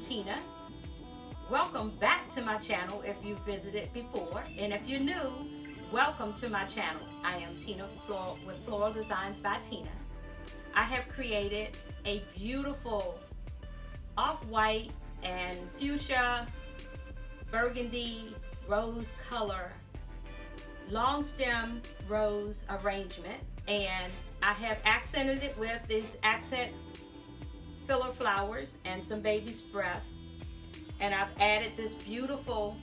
Tina. Welcome back to my channel if you visited before, and if you're new, welcome to my channel. I am Tina with Floral Designs by Tina. I have created a beautiful off-white and fuchsia burgundy rose color long stem rose arrangement, and I have accented it with these accent filler flowers and some baby's breath, and I've added this beautiful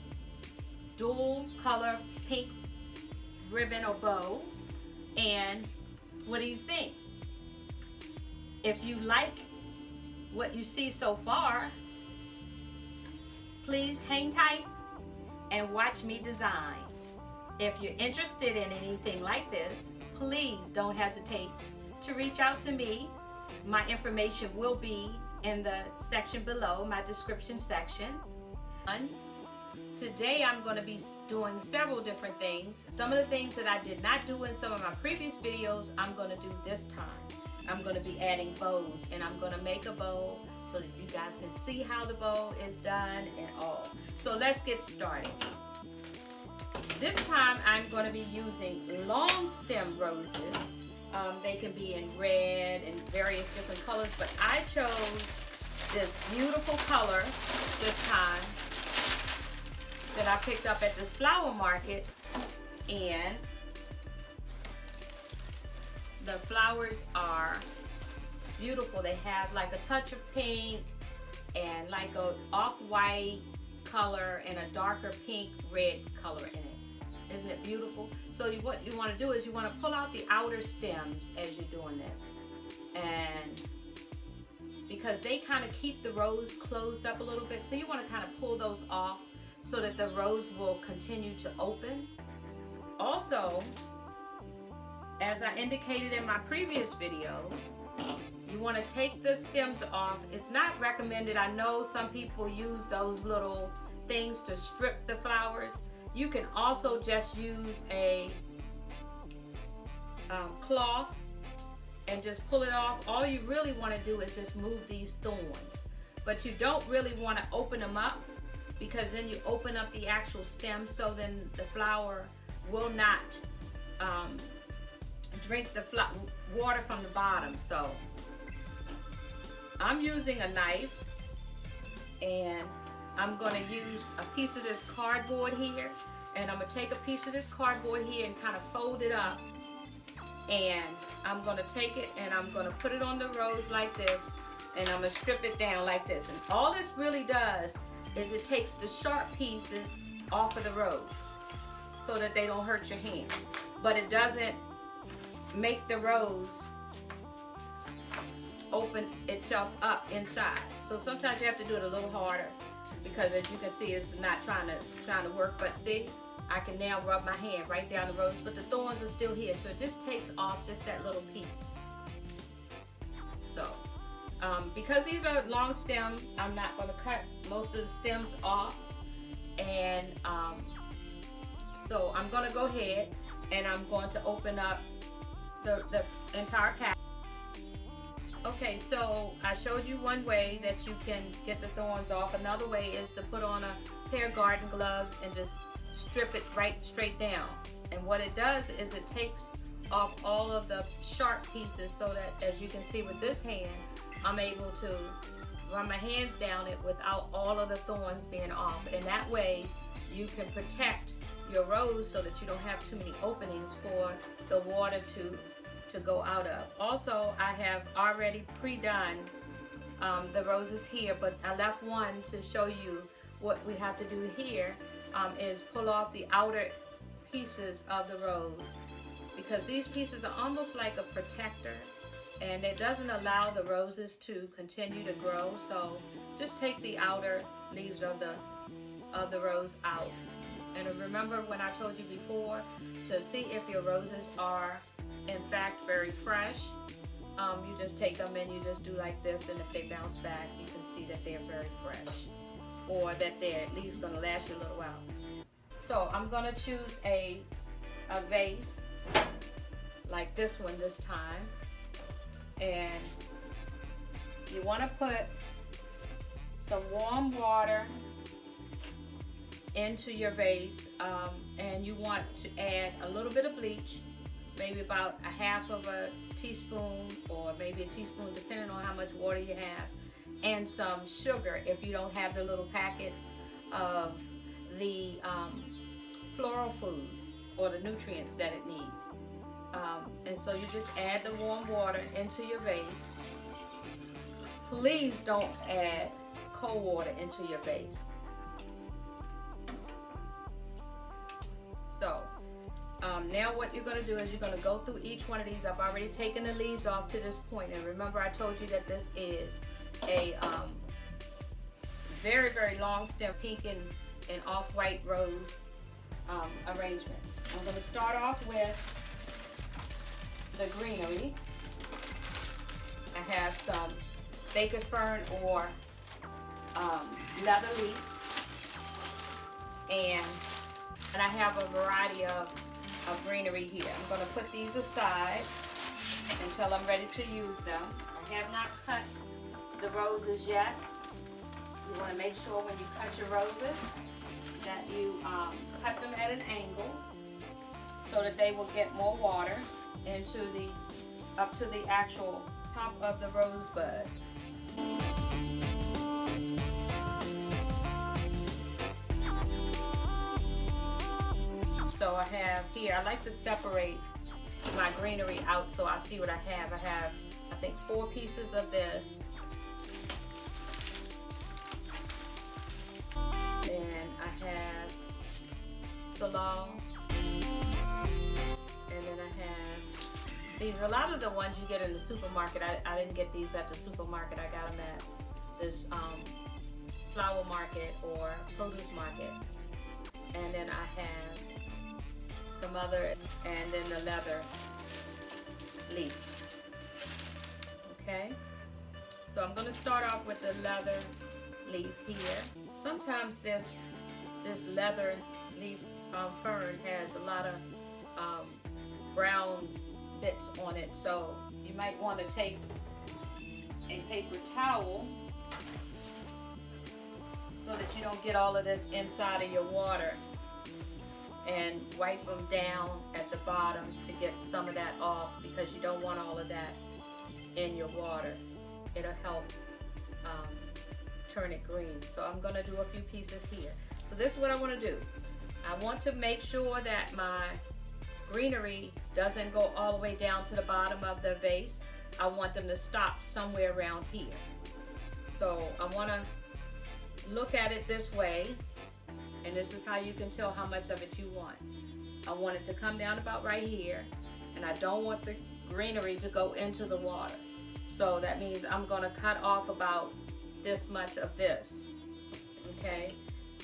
dual color pink ribbon or bow. And what do you think? If you like what you see so far, please hang tight and watch me design. If you're interested in anything like this, please don't hesitate to reach out to me. My information will be in the section below, my description section. Today I'm going to be doing several different things. Some of the things that I did not do in some of my previous videos, I'm going to do this time. I'm going to be adding bows, and I'm going to make a bow so that you guys can see how the bow is done and all. So let's get started. This time I'm going to be using long stem roses. They can be in red and various different colors, but I chose this beautiful color this time that I picked up at this flower market, and the flowers are beautiful. They have like a touch of pink and like a off-white color and a darker pink red color in it. Isn't it beautiful? So what you want to do is you want to pull out the outer stems as you're doing this, and because they kind of keep the rose closed up a little bit, so you want to kind of pull those off so that the rose will continue to open. Also, as I indicated in my previous videos, you want to take the stems off. It's not recommended. I know some people use those little things to strip the flowers. You can also just use a cloth and just pull it off. All you really want to do is just move these thorns, but you don't really want to open them up, because then you open up the actual stem, so then the flower will not drink the water from the bottom. So I'm using a knife, and I'm going to use a piece of this cardboard here, and I'm going to take a piece of this cardboard here and kind of fold it up, and I'm going to take it and I'm going to put it on the rose like this, and I'm going to strip it down like this. And all this really does is it takes the sharp pieces off of the rose so that they don't hurt your hand, but it doesn't make the rose open itself up inside. So sometimes you have to do it a little harder, because as you can see, it's not trying to work. But see, I can now rub my hand right down the rose, but the thorns are still here, so it just takes off just that little piece. So because these are long stems, I'm not going to cut most of the stems off, and so I'm going to go ahead and I'm going to open up the entire pack. Okay, so I showed you one way that you can get the thorns off. Another way is to put on a pair of garden gloves and just strip it straight down. And what it does is it takes off all of the sharp pieces, so that, as you can see with this hand, I'm able to run my hands down it without all of the thorns being off. And that way you can protect your rose so that you don't have too many openings for the water to go out of. Also, I have already pre-done the roses here, but I left one to show you what we have to do here, is pull off the outer pieces of the rose, because these pieces are almost like a protector, and it doesn't allow the roses to continue to grow. So just take the outer leaves of the rose out. And remember when I told you before to see if your roses are in fact very fresh, you just take them and you just do like this, and if they bounce back, you can see that they're very fresh, or that they're at least going to last you a little while. So I'm going to choose a vase like this one this time, and you want to put some warm water into your vase, and you want to add a little bit of bleach, maybe about a half of a teaspoon or maybe a teaspoon depending on how much water you have, and some sugar if you don't have the little packets of the floral food or the nutrients that it needs. And so you just add the warm water into your vase. Please don't add cold water into your vase. So now what you're going to do is you're going to go through each one of these. I've already taken the leaves off to this point, and remember I told you that this is a very, very long stem pink and off-white rose arrangement. I'm going to start off with the greenery. I have some baker's fern or leather leaf, and I have a variety of greenery here. I'm going to put these aside until I'm ready to use them. I have not cut the roses yet. You want to make sure when you cut your roses that you cut them at an angle so that they will get more water into up to the actual top of the rose bud. So I have here, I like to separate my greenery out so I see what I have. I have, I think, 4 pieces of this. And I have Floral. And then I have these. A lot of the ones you get in the supermarket, I didn't get these at the supermarket. I got them at this flower market or produce market. And then I have some other, and then the leather leaf. Okay, so I'm going to start off with the leather leaf here. Sometimes this leather leaf fern has a lot of brown bits on it, so you might want to take a paper towel so that you don't get all of this inside of your water, and wipe them down at the bottom to get some of that off, because you don't want all of that in your water. It'll help turn it green. So I'm going to do a few pieces here. So this is what I want to do. I want to make sure that my greenery doesn't go all the way down to the bottom of the vase. I want them to stop somewhere around here. So I want to look at it this way, and this is how you can tell how much of it you want. I want it to come down about right here, and I don't want the greenery to go into the water. So that means I'm going to cut off about this much of this. Okay?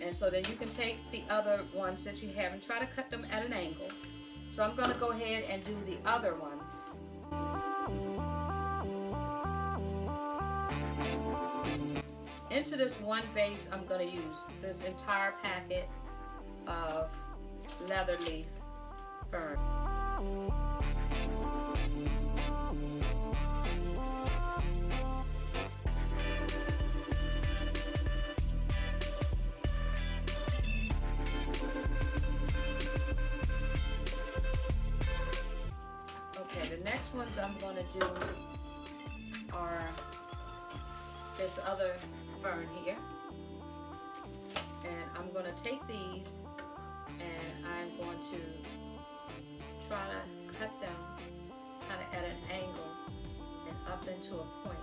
And so then you can take the other ones that you have and try to cut them at an angle. So I'm going to go ahead and do the other ones. Into this one vase, I'm going to use this entire packet of leather leaf fern. Okay, the next ones I'm going to do are this other fern here, and I'm going to take these and I'm going to try to cut them kind of at an angle and up into a point.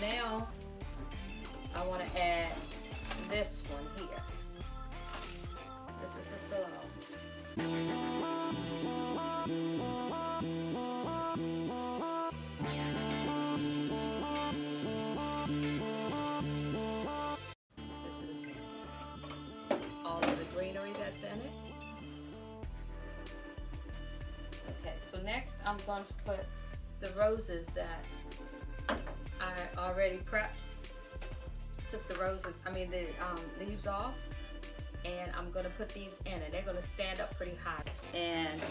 Now I want to add this one here. This greenery that's in it. Okay, so next I'm going to put the roses that I already prepped. Took the leaves off, and I'm going to put these in it. They're going to stand up pretty high, and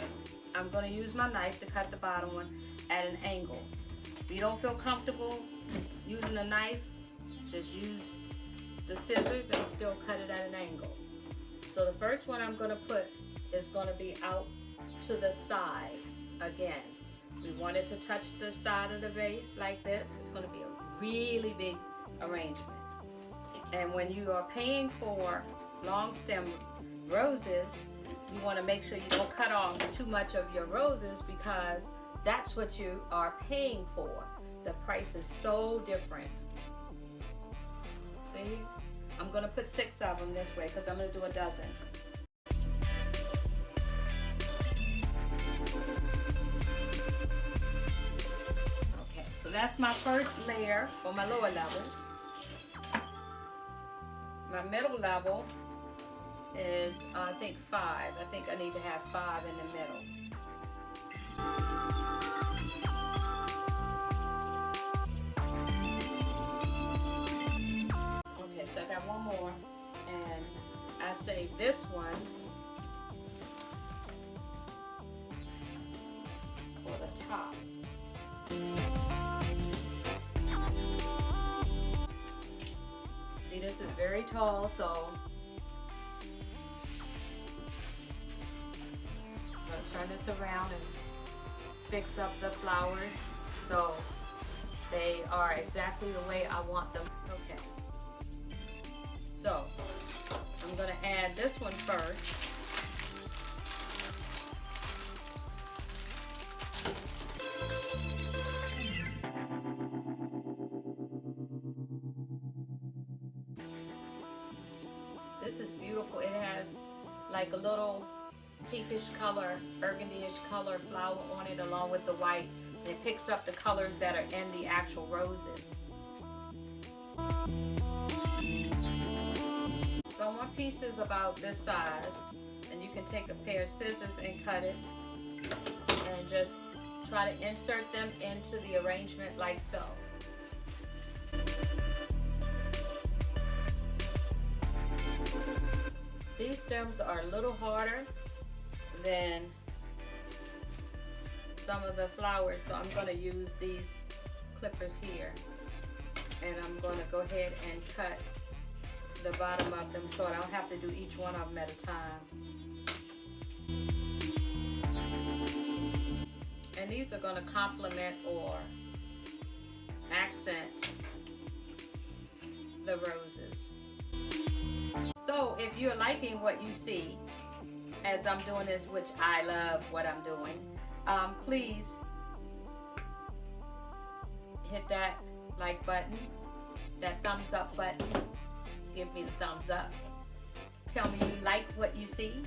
I'm going to use my knife to cut the bottom one at an angle. If you don't feel comfortable using a knife, just use the scissors and still cut it at an angle. So the first one I'm going to put is going to be out to the side. Again, we want it to touch the side of the vase like this. It's going to be a really big arrangement. And when you are paying for long stem roses, you want to make sure you don't cut off too much of your roses, because that's what you are paying for. The price is so different. See? I'm going to put 6 of them this way because I'm going to do a dozen. Okay, so that's my first layer for my lower level. My middle level is, I think 5. I think I need to have 5 in the middle. Okay, so I got one more, and I saved this one for the top. See, this is very tall, so I'm going to turn this around and fix up the flowers so they are exactly the way I want them. Okay, so I'm going to add this one first. This is beautiful. It has like a little pinkish color, burgundy-ish color flower on it along with the white. It picks up the colors that are in the actual roses. So one piece is about this size, and you can take a pair of scissors and cut it and just try to insert them into the arrangement like so. These stems are a little harder than some of the flowers, so I'm going to use these clippers here, and I'm going to go ahead and cut the bottom of them so I don't have to do each one of them at a time. And these are going to complement or accent the roses. So if you're liking what you see as I'm doing this, which I love what I'm doing, please hit that like button, that thumbs up button. Give me the thumbs up. Tell me you like what you see.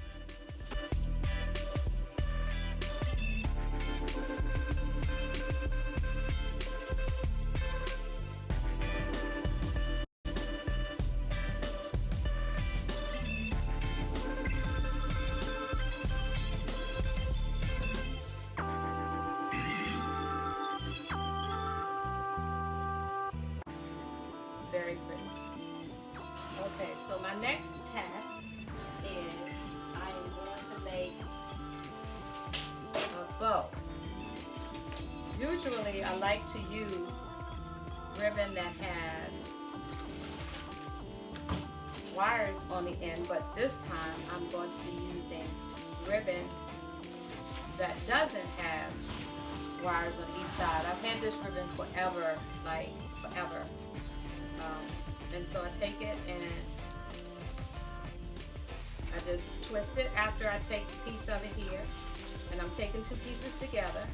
Very pretty. Okay, so my next task is I am going to make a bow. Usually I like to use ribbon that has wires on the end, but this time I'm going to be using ribbon that doesn't have wires on each side. I've had this ribbon forever, like forever. And so I take it and I just twist it after I take a piece of it here, and I'm taking 2 pieces together,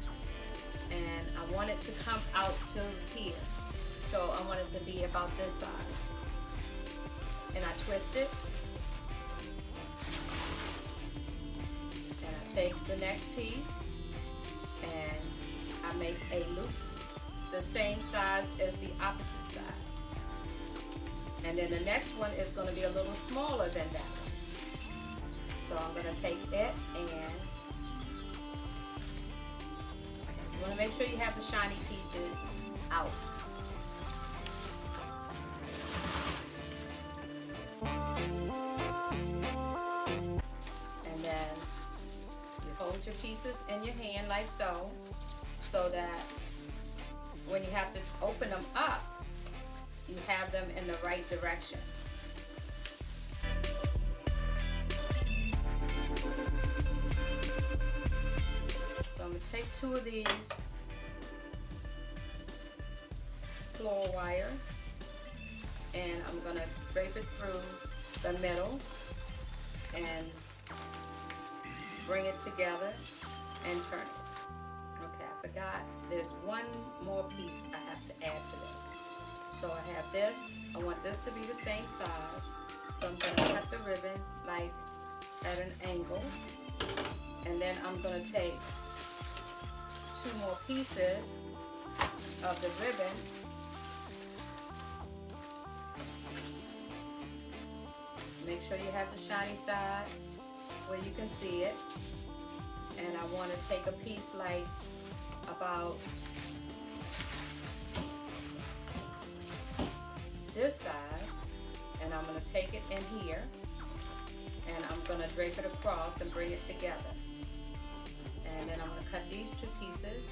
and I want it to come out to here, so I want it to be about this size, and I twist it, and I take the next piece and I make a loop the same size as the opposite side. And then the next one is going to be a little smaller than that one. So I'm going to take it and you want to make sure you have the shiny pieces out. And then you hold your pieces in your hand like so that when you have to open them up, you have them in the right direction. So I'm going to take 2 of these floral wire and I'm going to drape it through the middle and bring it together and turn it. Okay, I forgot there's one more piece I have to add to this. So I have this, I want this to be the same size, so I'm going to cut the ribbon like at an angle, and then I'm going to take 2 more pieces of the ribbon make sure you have the shiny side where you can see it, and I want to take a piece like about this size, and I'm going to take it in here and I'm going to drape it across and bring it together, and then I'm going to cut these 2 pieces.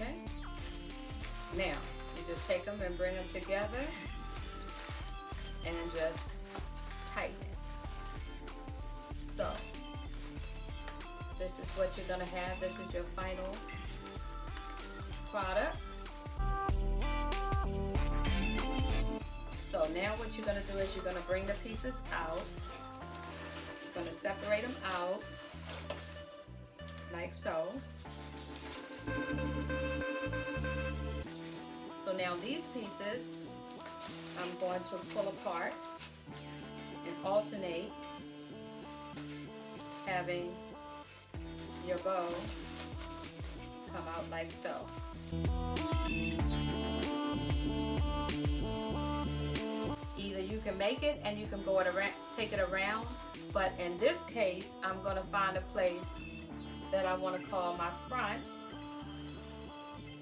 Okay, now you just take them and bring them together and just tighten it. So this is what you're going to have. This is your final product. So now what you're going to do is you're going to bring the pieces out. You're going to separate them out like so. So now these pieces I'm going to pull apart and alternate, having your bow come out like so. Either you can make it and you can go it around, take it around, but in this case I'm going to find a place that I want to call my front,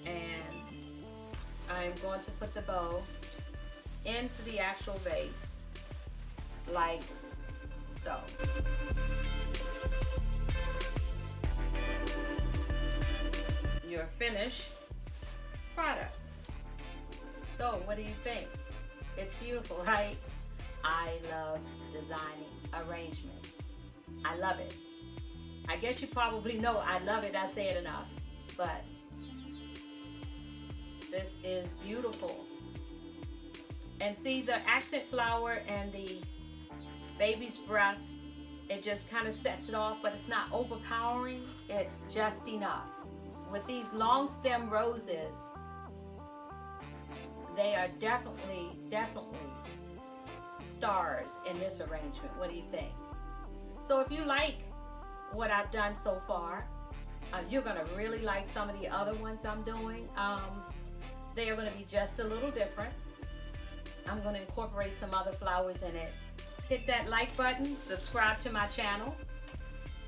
and I'm going to put the bow into the actual vase like so. Your finished product. So what do you think? It's beautiful, right? I love designing arrangements. I love it. I guess you probably know I love it. I say it enough, but this is beautiful. And see the accent flower and the baby's breath, it just kind of sets it off, but it's not overpowering. It's just enough. With these long stem roses, they are definitely stars in this arrangement. What do you think? So if you like what I've done so far, you're going to really like some of the other ones I'm doing. They are going to be just a little different. I'm going to incorporate some other flowers in it. Hit that like button, subscribe to my channel,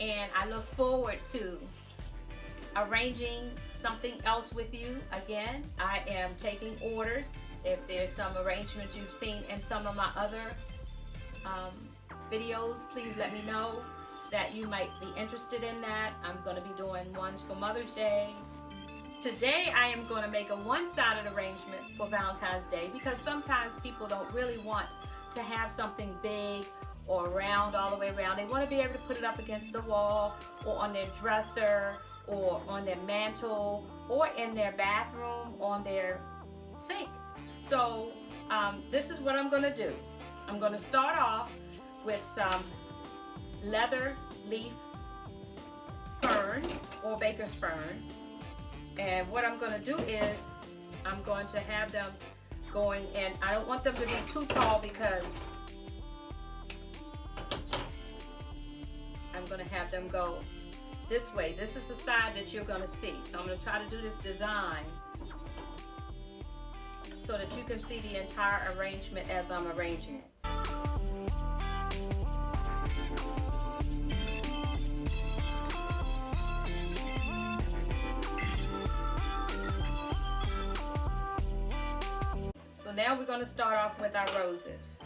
and I look forward to arranging something else with you. Again, I am taking orders. If there's some arrangements you've seen in some of my other videos, please let me know that you might be interested in that. I'm going to be doing ones for Mother's Day. Today I am going to make a one-sided arrangement for Valentine's Day, because sometimes people don't really want to have something big or round all the way around. They want to be able to put it up against the wall or on their dresser or on their mantle or in their bathroom on their sink. So this is what I'm going to do. I'm going to start off with some leather leaf fern or baker's fern, and what I'm going to do is I'm going to have them going in. I don't want them to be too tall because I'm going to have them go this way. This is the side that you're going to see. So I'm going to try to do this design so that you can see the entire arrangement as I'm arranging it. So now we're going to start off with our roses.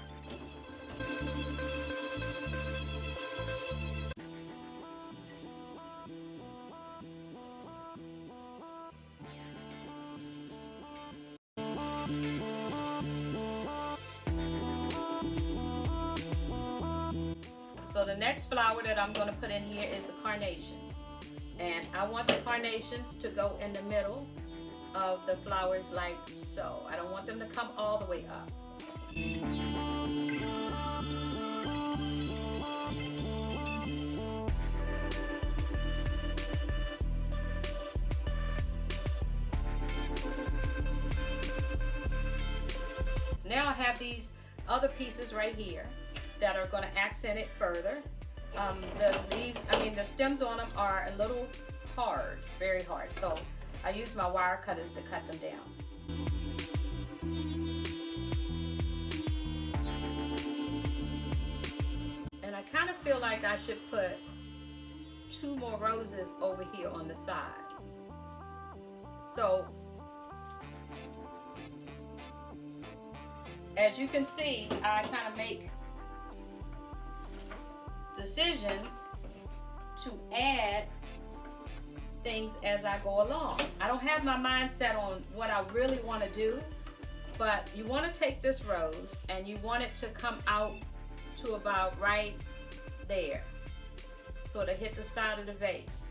So the next flower that I'm going to put in here is the carnations. And I want the carnations to go in the middle of the flowers like so. I don't want them to come all the way up. So now I have these other pieces right here that are going to accent it further. The leaves, the stems on them are a little hard, very hard. So I use my wire cutters to cut them down. And I kind of feel like I should put 2 more roses over here on the side. So as you can see, I kind of make decisions to add things as I go along. I don't have my mind set on what I really want to do, but you want to take this rose and you want it to come out to about right there, sort of hit the side of the vase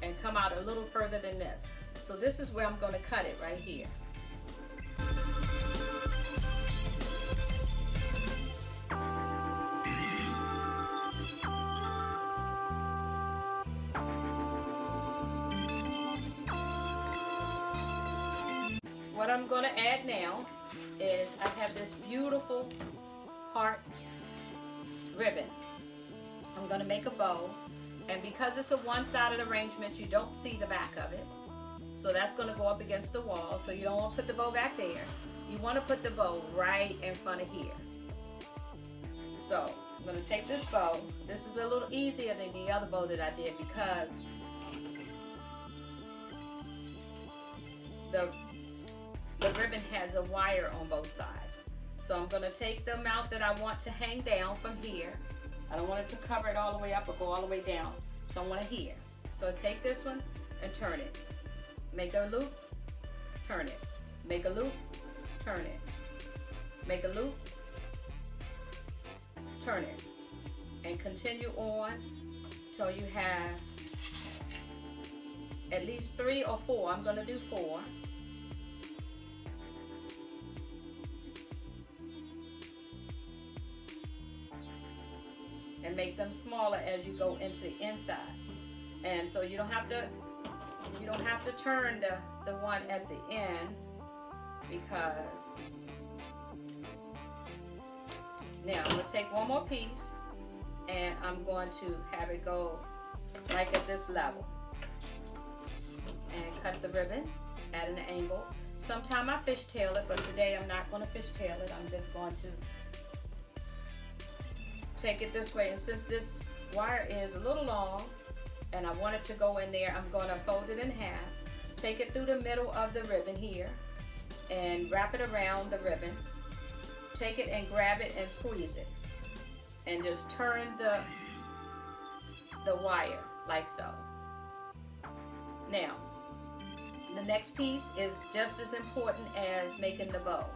and come out a little further than this. So this is where I'm going to cut it, right here. What I'm going to add now is I have this beautiful heart ribbon. I'm going to make a bow, and because it's a one-sided arrangement, you don't see the back of it. So that's going to go up against the wall, so you don't want to put the bow back there. You want to put the bow right in front of here. So I'm going to take this bow. This is a little easier than the other bow that I did because the ribbon has a wire on both sides. So I'm going to take the amount that I want to hang down from here. I don't want it to cover it all the way up or go all the way down. So I want it here. So take this one and turn it. Make a loop, turn it. Make a loop, turn it. Make a loop, turn it. And continue on till you have at least 3 or 4. I'm going to do 4. And make them smaller as you go into the inside. And so you don't have to turn the one at the end, because now I'm going to take one more piece and I'm going to have it go like at this level and cut the ribbon at an angle. Sometime I fishtail it, but today I'm not going to fishtail it. I'm just going to take it this way, and since this wire is a little long and I want it to go in there, I'm going to fold it in half, take it through the middle of the ribbon here and wrap it around the ribbon, take it and grab it and squeeze it, and just turn the wire like so. Now the next piece is just as important as making the bow.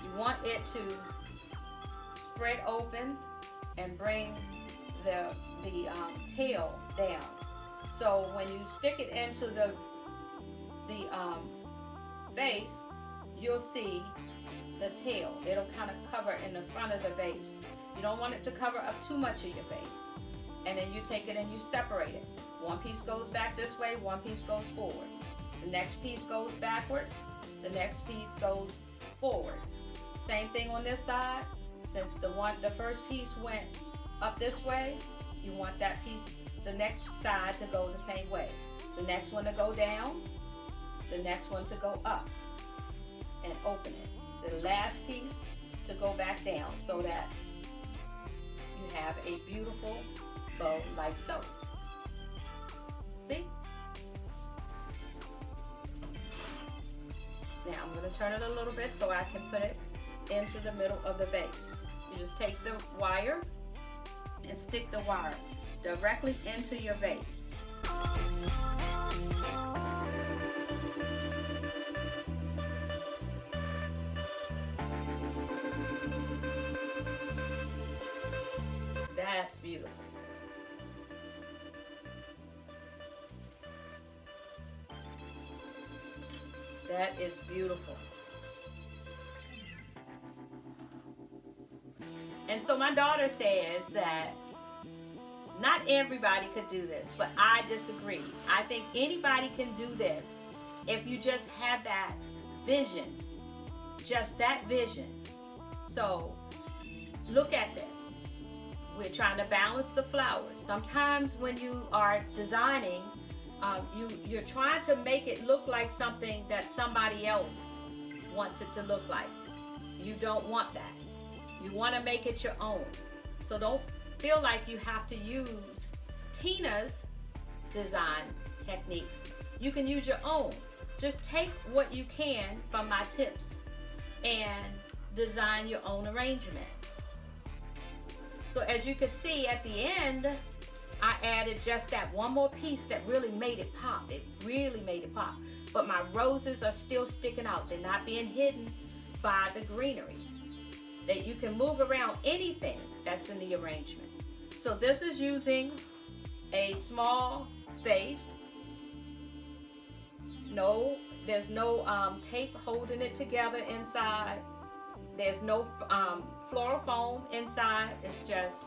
You want it to spread open and bring the tail down. So when you stick it into the vase, you'll see the tail. It'll kind of cover in the front of the vase. You don't want it to cover up too much of your vase. And then you take it and you separate it. One piece goes back this way, one piece goes forward. The next piece goes backwards, the next piece goes forward. Same thing on this side. Since the first piece went up this way, you want that piece, the next side, to go the same way. The next one to go down, the next one to go up. and open it. The last piece to go back down so that you have a beautiful bow like so. See? Now I'm going to turn it a little bit so I can put it into the middle of the vase. You just take the wire and stick the wire directly into your vase. That's beautiful. That is beautiful. And so my daughter says that not everybody could do this, but I disagree. I think anybody can do this if you just have that vision, just that vision. So look at this. We're trying to balance the flowers. Sometimes when you are designing, you're trying to make it look like something that somebody else wants it to look like. You don't want that. You want to make it your own. So don't feel like you have to use Tina's design techniques. You can use your own. Just take what you can from my tips and design your own arrangement. So as you could see at the end, I added just that one more piece that really made it pop. It really made it pop. But my roses are still sticking out. They're not being hidden by the greenery. That you can move around anything that's in the arrangement. So this is using a small vase. No, there's no tape holding it together inside. There's no floral foam inside. It's just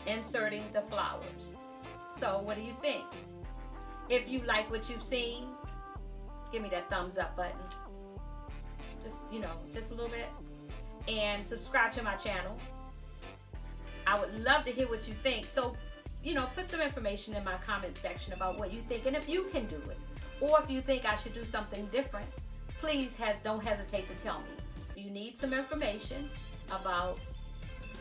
inserting the flowers. So what do you think? If you like what you've seen, give me that thumbs up button. Just, just a little bit. And subscribe to my channel. I would love to hear what you think. So, put some information in my comment section about what you think and if you can do it. Or if you think I should do something different, please don't hesitate to tell me. If you need some information about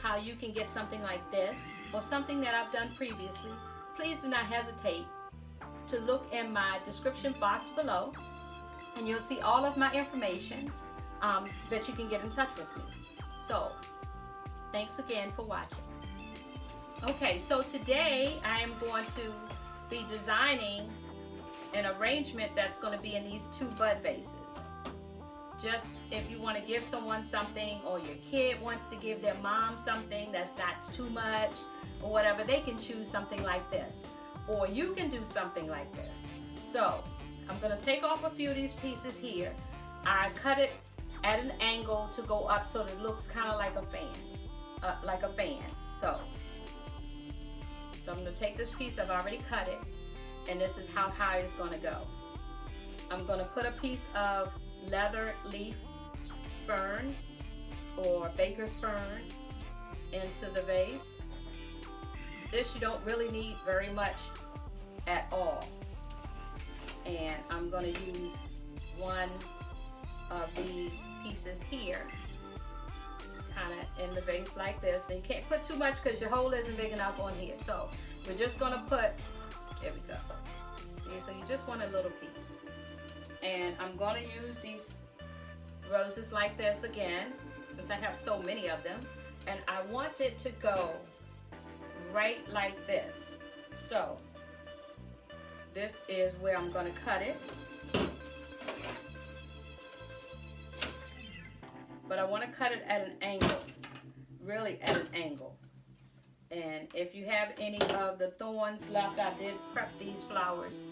how you can get something like this or something that I've done previously, please do not hesitate to look in my description box below and you'll see all of my information that you can get in touch with me. So, thanks again for watching. Okay, so today I am going to be designing an arrangement that's going to be in these 2 bud vases. Just if you want to give someone something, or your kid wants to give their mom something that's not too much or whatever, they can choose something like this. Or you can do something like this. So I'm going to take off a few of these pieces here. I cut it at an angle to go up so that it looks kind of like a fan. So I'm going to take this piece, I've already cut it, and this is how high it's going to go. I'm going to put a piece of leather leaf fern or baker's fern into the vase. This you don't really need very much at all. And I'm going to use one of these pieces here, kind of in the vase like this. And you can't put too much because your hole isn't big enough on here. So we're just going to put, there we go. See, so you just want a little piece. And I'm going to use these roses like this again, since I have so many of them. And I want it to go right like this. So this is where I'm going to cut it. But I want to cut it at an angle, really at an angle. And if you have any of the thorns left, I did prep these flowers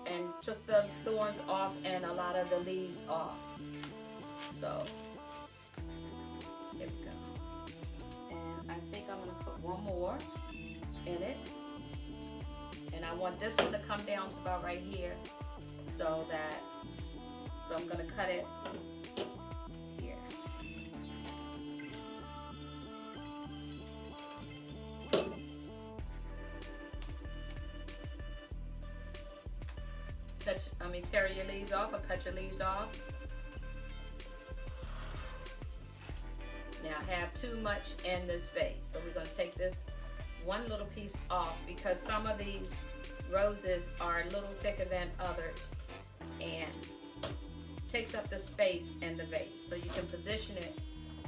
and took the thorns off and a lot of the leaves off. So, here we go. And I think I'm going to put one more in it. And I want this one to come down to about right here. So I'm going to cut it here. tear your leaves off or cut your leaves off. Now I have too much in this vase, so we're going to take this one little piece off because some of these roses are a little thicker than others and takes up the space in the vase, so you can position it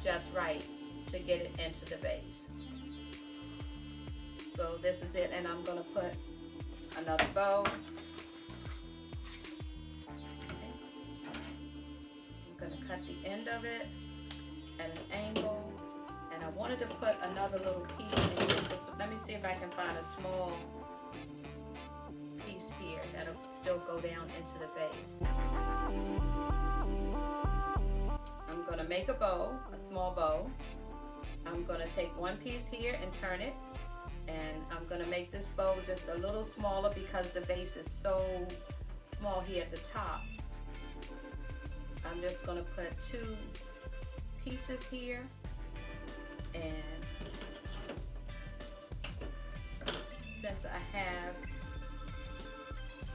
just right to get it into the vase. So this is it, and I'm going to put another bow. Okay. I'm going to cut the end of it at an angle, and I wanted to put another little piece in here, so let me see if I can find a small piece here that'll still go down into the vase. I'm going to make a bow, a small bow. I'm going to take one piece here and turn it, and I'm going to make this bow just a little smaller because the vase is so small here at the top. I'm just going to put two pieces here, and since I have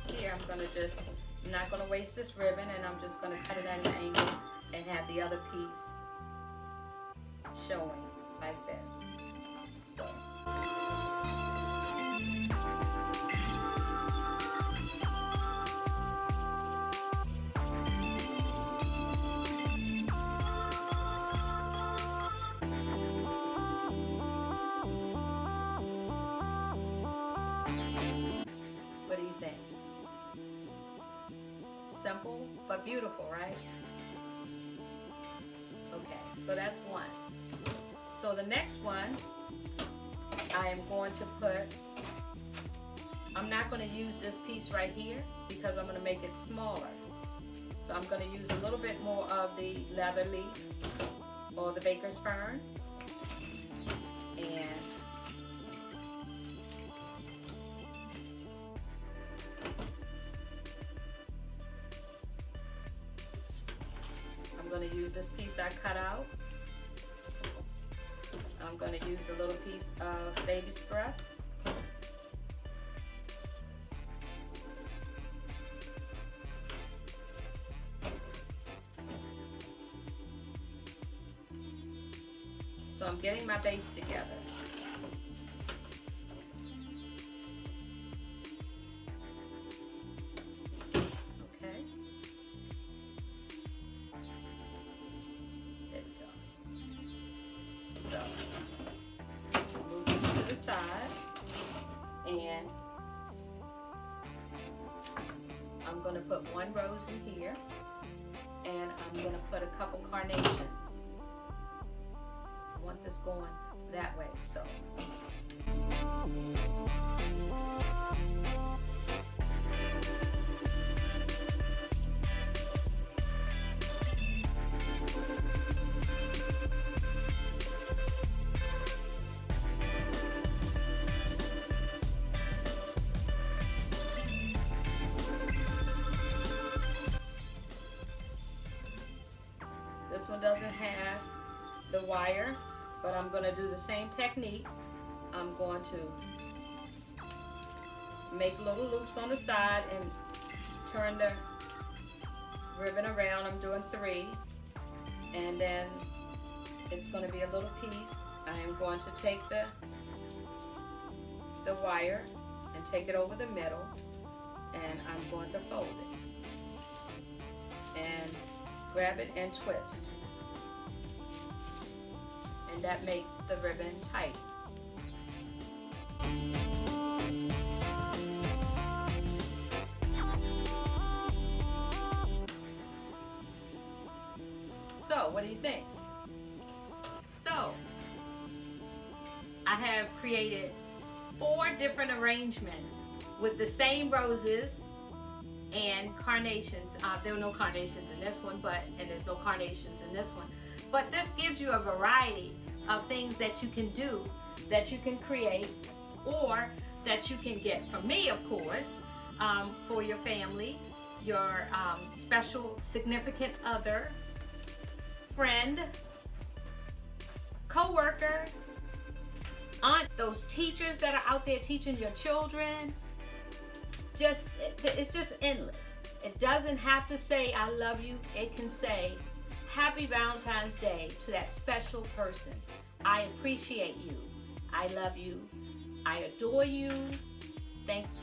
here, I'm not going to waste this ribbon, and I'm just going to cut it at an angle and have the other piece showing like this. So what do you think? Simple but beautiful, right? Okay, so that's one. So the next one, I am going to put, I'm not going to use this piece right here because I'm going to make it smaller. So I'm going to use a little bit more of the leather leaf or the baker's fern. And I'm going to use this piece I cut out. I'm going to use a little piece of baby's breath. So I'm getting my base together. Okay. There we go. So move it to the side, and I'm going to put one rose in here, and I'm going to put a couple carnations. I want this going that way, so. This one doesn't have the wire, but I'm going to do the same technique. I'm going to make little loops on the side and turn the ribbon around. I'm doing 3, and then it's going to be a little piece. I am going to take the wire and take it over the middle, and I'm going to fold it and grab it and twist. And that makes the ribbon tight. So, what do you think? So, I have created 4 different arrangements with the same roses and carnations. There were no carnations in this one, and there's no carnations in this one. But this gives you a variety of things that you can do, that you can create, or that you can get from me, of course, for your family, your special significant other, friend, co-worker, aunt, those teachers that are out there teaching your children. It's just endless. It doesn't have to say I love you. It can say Happy Valentine's Day to that special person. I appreciate you. I love you. I adore you. Thanks.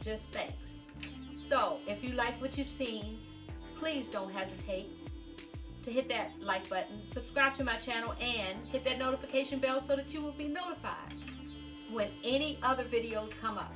Just thanks. So if you like what you've seen, please don't hesitate to hit that like button, subscribe to my channel, and hit that notification bell so that you will be notified when any other videos come up.